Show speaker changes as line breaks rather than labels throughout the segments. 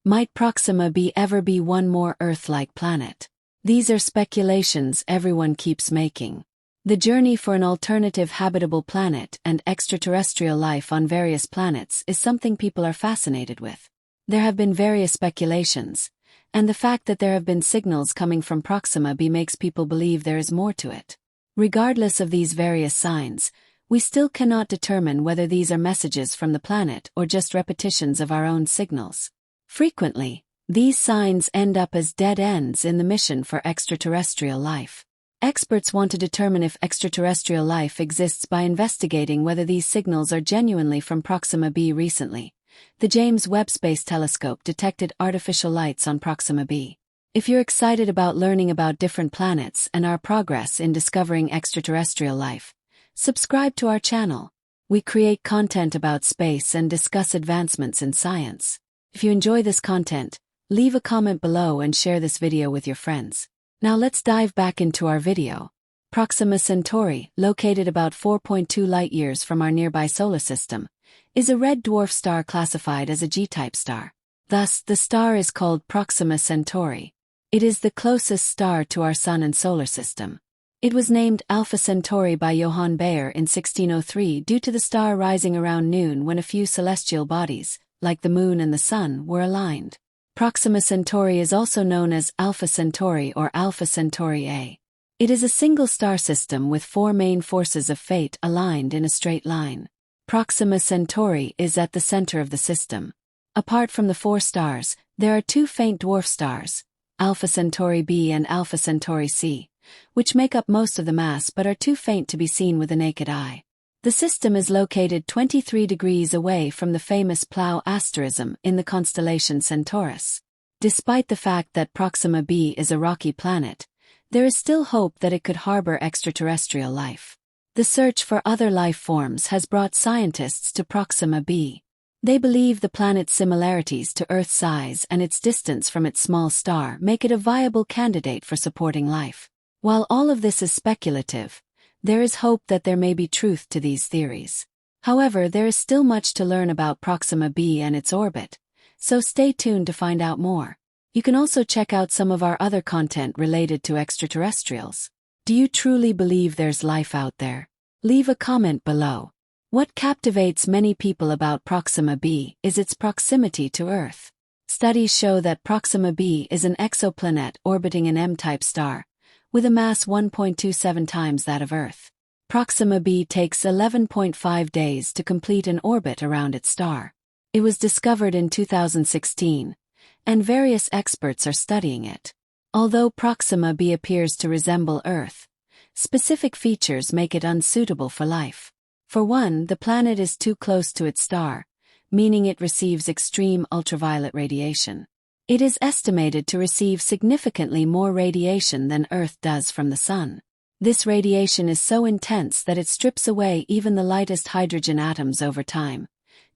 Might Proxima b ever be one more Earth-like planet? These are speculations everyone keeps making. The journey for an alternative habitable planet and extraterrestrial life on various planets is something people are fascinated with. There have been various speculations, and the fact that there have been signals coming from Proxima b makes people believe there is more to it. Regardless of these various signs, we still cannot determine whether these are messages from the planet or just repetitions of our own signals. Frequently, these signs end up as dead ends in the mission for extraterrestrial life. Experts want to determine if extraterrestrial life exists by investigating whether these signals are genuinely from Proxima b. Recently, the James Webb Space Telescope detected artificial lights on Proxima b. If you're excited about learning about different planets and our progress in discovering extraterrestrial life, subscribe to our channel. We create content about space and discuss advancements in science. If you enjoy this content, leave a comment below and share this video with your friends. Now let's dive back into our video. Proxima Centauri, located about 4.2 light-years from our nearby solar system, is a red dwarf star classified as a G-type star. Thus, the star is called Proxima Centauri. It is the closest star to our Sun and solar system. It was named Alpha Centauri by Johann Bayer in 1603 due to the star rising around noon when a few celestial bodies, like the Moon and the Sun, were aligned. Proxima Centauri is also known as Alpha Centauri or Alpha Centauri A. It is a single star system with four main forces of fate aligned in a straight line. Proxima Centauri is at the center of the system. Apart from the four stars, there are two faint dwarf stars, Alpha Centauri b and Alpha Centauri c, which make up most of the mass but are too faint to be seen with the naked eye. The system is located 23 degrees away from the famous Plough asterism in the constellation Centaurus. Despite the fact that Proxima b is a rocky planet, there is still hope that it could harbor extraterrestrial life. The search for other life forms has brought scientists to Proxima b. They believe the planet's similarities to Earth's size and its distance from its small star make it a viable candidate for supporting life. While all of this is speculative, there is hope that there may be truth to these theories. However, there is still much to learn about Proxima b and its orbit, so stay tuned to find out more. You can also check out some of our other content related to extraterrestrials. Do you truly believe there's life out there? Leave a comment below. What captivates many people about Proxima b is its proximity to Earth. Studies show that Proxima b is an exoplanet orbiting an M-type star, with a mass 1.27 times that of Earth. Proxima b takes 11.5 days to complete an orbit around its star. It was discovered in 2016, and various experts are studying it. Although Proxima b appears to resemble Earth, specific features make it unsuitable for life. For one, the planet is too close to its star, meaning it receives extreme ultraviolet radiation. It is estimated to receive significantly more radiation than Earth does from the Sun. This radiation is so intense that it strips away even the lightest hydrogen atoms over time,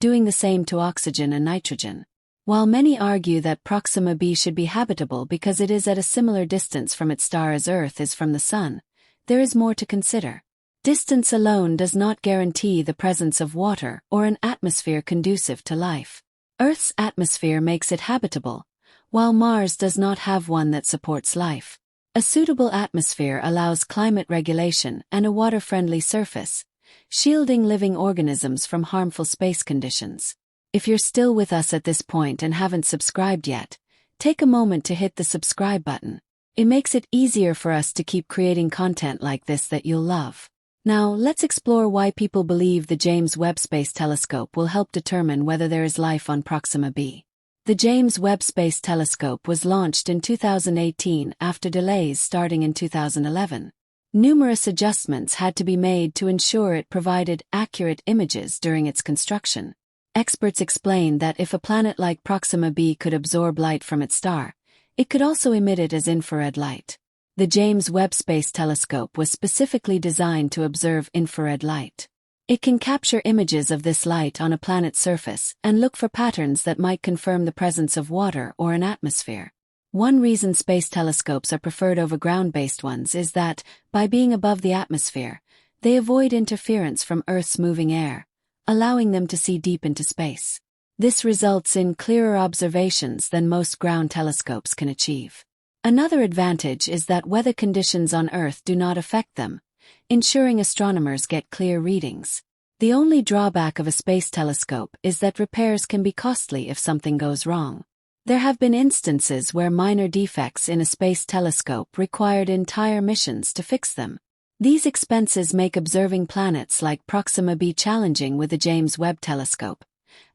doing the same to oxygen and nitrogen. While many argue that Proxima b should be habitable because it is at a similar distance from its star as Earth is from the Sun, there is more to consider. Distance alone does not guarantee the presence of water or an atmosphere conducive to life. Earth's atmosphere makes it habitable, while Mars does not have one that supports life. A suitable atmosphere allows climate regulation and a water-friendly surface, shielding living organisms from harmful space conditions. If you're still with us at this point and haven't subscribed yet, take a moment to hit the subscribe button. It makes it easier for us to keep creating content like this that you'll love. Now, let's explore why people believe the James Webb Space Telescope will help determine whether there is life on Proxima b. The James Webb Space Telescope was launched in 2018 after delays starting in 2011. Numerous adjustments had to be made to ensure it provided accurate images during its construction. Experts explain that if a planet like Proxima b could absorb light from its star, it could also emit it as infrared light. The James Webb Space Telescope was specifically designed to observe infrared light. It can capture images of this light on a planet's surface and look for patterns that might confirm the presence of water or an atmosphere. One reason space telescopes are preferred over ground-based ones is that, by being above the atmosphere, they avoid interference from Earth's moving air, allowing them to see deep into space. This results in clearer observations than most ground telescopes can achieve. Another advantage is that weather conditions on Earth do not affect them, ensuring astronomers get clear readings. The only drawback of a space telescope is that repairs can be costly if something goes wrong. There have been instances where minor defects in a space telescope required entire missions to fix them. These expenses make observing planets like Proxima b challenging with the James Webb telescope,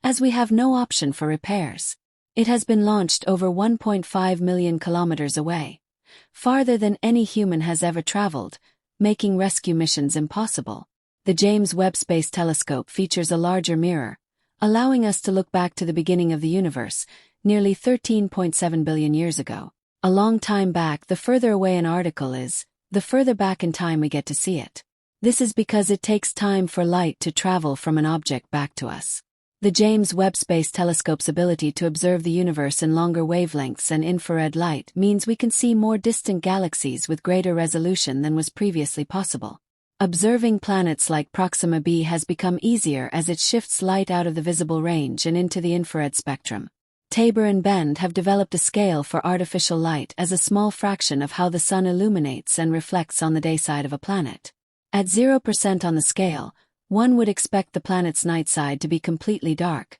as we have no option for repairs. It has been launched over 1.5 million kilometers away, farther than any human has ever traveled, making rescue missions impossible. The James Webb Space Telescope features a larger mirror, allowing us to look back to the beginning of the universe, nearly 13.7 billion years ago. A long time back, the further away an article is, the further back in time we get to see it. This is because it takes time for light to travel from an object back to us. The James Webb Space Telescope's ability to observe the universe in longer wavelengths and infrared light means we can see more distant galaxies with greater resolution than was previously possible. Observing planets like Proxima b has become easier as it shifts light out of the visible range and into the infrared spectrum. Tabor and Bend have developed a scale for artificial light as a small fraction of how the sun illuminates and reflects on the day side of a planet. At 0% on the scale, one would expect the planet's night side to be completely dark.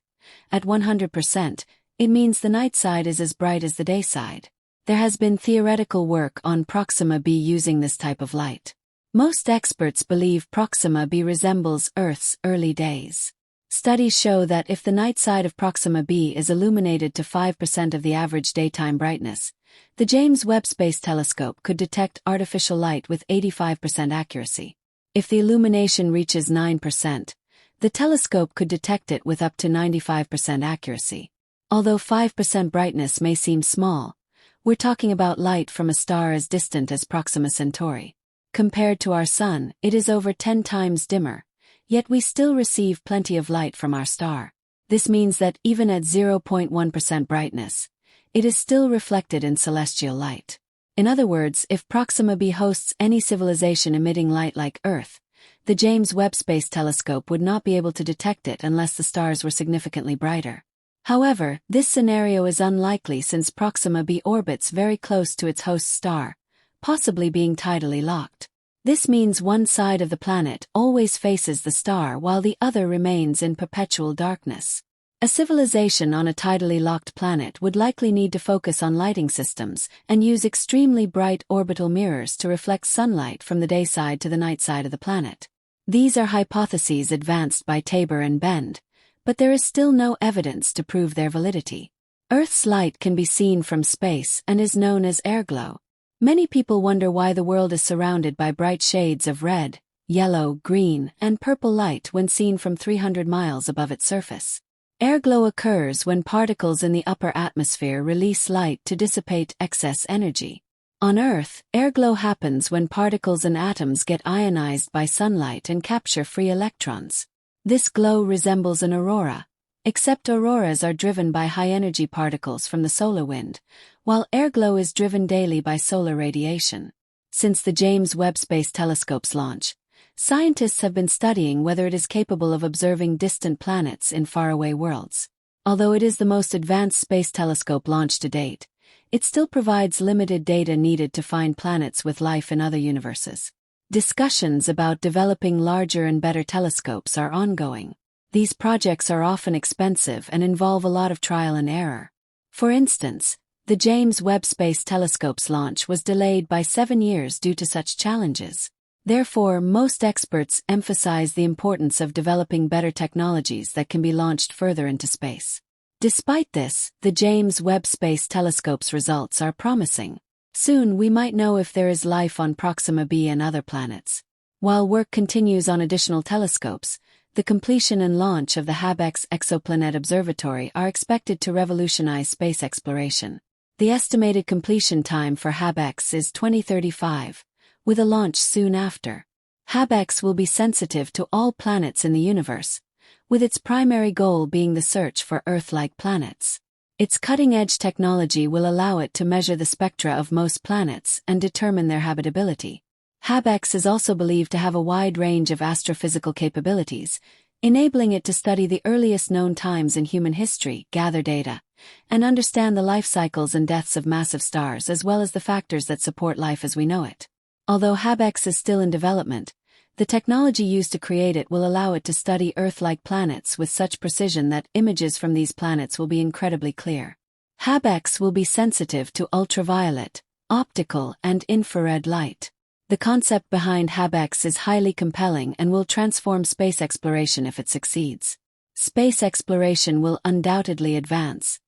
At 100%, it means the night side is as bright as the day side. There has been theoretical work on Proxima b using this type of light. Most experts believe Proxima b resembles Earth's early days. Studies show that if the night side of Proxima b is illuminated to 5% of the average daytime brightness, the James Webb Space Telescope could detect artificial light with 85% accuracy. If the illumination reaches 9%, the telescope could detect it with up to 95% accuracy. Although 5% brightness may seem small, we're talking about light from a star as distant as Proxima Centauri. Compared to our Sun, it is over 10 times dimmer, yet we still receive plenty of light from our star. This means that even at 0.1% brightness, it is still reflected in celestial light. In other words, if Proxima b hosts any civilization emitting light like Earth, the James Webb Space Telescope would not be able to detect it unless the stars were significantly brighter. However, this scenario is unlikely since Proxima b orbits very close to its host star, possibly being tidally locked. This means one side of the planet always faces the star while the other remains in perpetual darkness. A civilization on a tidally locked planet would likely need to focus on lighting systems and use extremely bright orbital mirrors to reflect sunlight from the day side to the night side of the planet. These are hypotheses advanced by Tabor and Bend, but there is still no evidence to prove their validity. Earth's light can be seen from space and is known as airglow. Many people wonder why the world is surrounded by bright shades of red, yellow, green, and purple light when seen from 300 miles above its surface. Airglow occurs when particles in the upper atmosphere release light to dissipate excess energy. On Earth, airglow happens when particles and atoms get ionized by sunlight and capture free electrons. This glow resembles an aurora, except auroras are driven by high-energy particles from the solar wind, while airglow is driven daily by solar radiation. Since the James Webb Space Telescope's launch, scientists have been studying whether it is capable of observing distant planets in faraway worlds. Although it is the most advanced space telescope launched to date, it still provides limited data needed to find planets with life in other universes. Discussions about developing larger and better telescopes are ongoing. These projects are often expensive and involve a lot of trial and error. For instance, the James Webb Space Telescope's launch was delayed by 7 years due to such challenges. Therefore, most experts emphasize the importance of developing better technologies that can be launched further into space. Despite this, the James Webb Space Telescope's results are promising. Soon we might know if there is life on Proxima b and other planets. While work continues on additional telescopes, the completion and launch of the HabEx Exoplanet Observatory are expected to revolutionize space exploration. The estimated completion time for HabEx is 2035. With a launch soon after. HabEx will be sensitive to all planets in the universe, with its primary goal being the search for Earth-like planets. Its cutting-edge technology will allow it to measure the spectra of most planets and determine their habitability. HabEx is also believed to have a wide range of astrophysical capabilities, enabling it to study the earliest known times in human history, gather data, and understand the life cycles and deaths of massive stars as well as the factors that support life as we know it. Although HabEx is still in development, the technology used to create it will allow it to study Earth-like planets with such precision that images from these planets will be incredibly clear. HabEx will be sensitive to ultraviolet, optical, and infrared light. The concept behind HabEx is highly compelling and will transform space exploration if it succeeds. Space exploration will undoubtedly advance,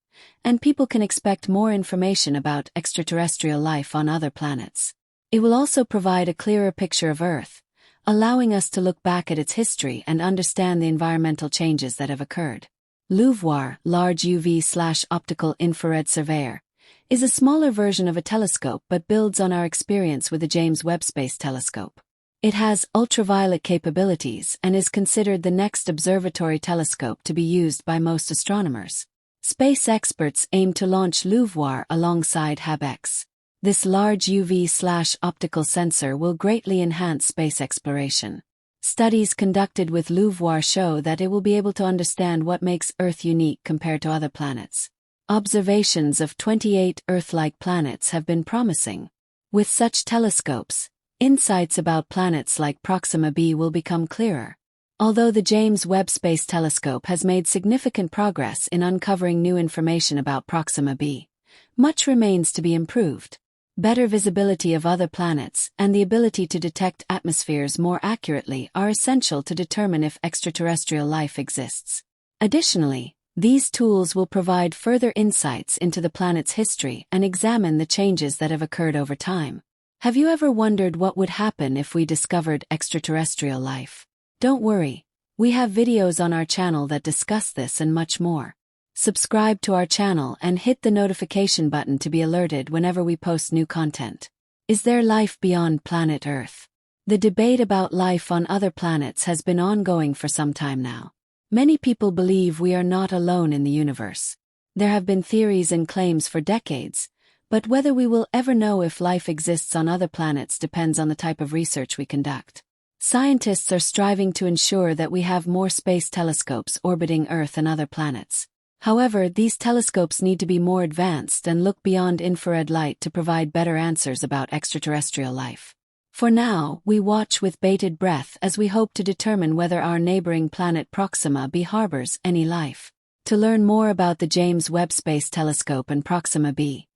and people can expect more information about extraterrestrial life on other planets. It will also provide a clearer picture of Earth, allowing us to look back at its history and understand the environmental changes that have occurred. LUVOIR, Large UV/Optical Infrared Surveyor, is a smaller version of a telescope but builds on our experience with the James Webb Space Telescope. It has ultraviolet capabilities and is considered the next observatory telescope to be used by most astronomers. Space experts aim to launch LUVOIR alongside HabEx. This large UV/optical sensor will greatly enhance space exploration. Studies conducted with LUVOIR show that it will be able to understand what makes Earth unique compared to other planets. Observations of 28 Earth-like planets have been promising. With such telescopes, insights about planets like Proxima b will become clearer. Although the James Webb Space Telescope has made significant progress in uncovering new information about Proxima b, much remains to be improved. Better visibility of other planets and the ability to detect atmospheres more accurately are essential to determine if extraterrestrial life exists. Additionally, these tools will provide further insights into the planet's history and examine the changes that have occurred over time. Have you ever wondered what would happen if we discovered extraterrestrial life? Don't worry, we have videos on our channel that discuss this and much more. Subscribe to our channel and hit the notification button to be alerted whenever we post new content. Is there life beyond planet Earth? The debate about life on other planets has been ongoing for some time now. Many people believe we are not alone in the universe. There have been theories and claims for decades, but whether we will ever know if life exists on other planets depends on the type of research we conduct. Scientists are striving to ensure that we have more space telescopes orbiting Earth and other planets. However, these telescopes need to be more advanced and look beyond infrared light to provide better answers about extraterrestrial life. For now, we watch with bated breath as we hope to determine whether our neighboring planet Proxima b harbors any life. To learn more about the James Webb Space Telescope and Proxima b,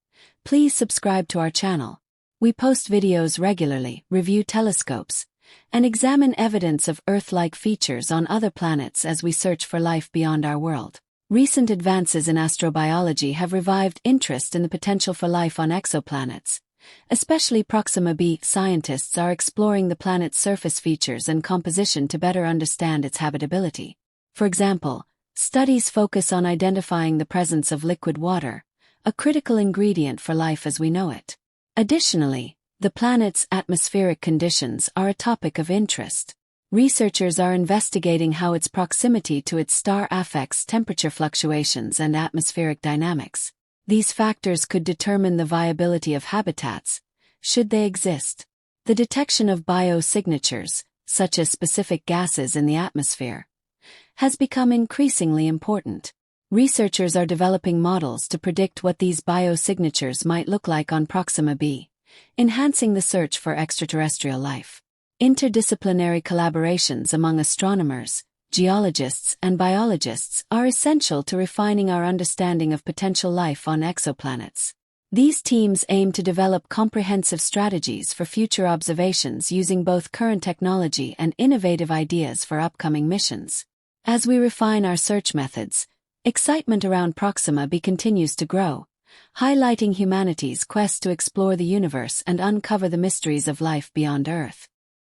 please subscribe to our channel. We post videos regularly, review telescopes, and examine evidence of Earth-like features on other planets as we search for life beyond our world. Recent advances in astrobiology have revived interest in the potential for life on exoplanets. Especially Proxima b, scientists are exploring the planet's surface features and composition to better understand its habitability. For example, studies focus on identifying the presence of liquid water, a critical ingredient for life as we know it. Additionally, the planet's atmospheric conditions are a topic of interest. Researchers are investigating how its proximity to its star affects temperature fluctuations and atmospheric dynamics. These factors could determine the viability of habitats, should they exist. The detection of biosignatures, such as specific gases in the atmosphere, has become increasingly important. Researchers are developing models to predict what these biosignatures might look like on Proxima b, enhancing the search for extraterrestrial life. Interdisciplinary collaborations among astronomers, geologists, and biologists are essential to refining our understanding of potential life on exoplanets. These teams aim to develop comprehensive strategies for future observations using both current technology and innovative ideas for upcoming missions. As we refine our search methods, excitement around Proxima b continues to grow, highlighting humanity's quest to explore the universe and uncover the mysteries of life beyond Earth.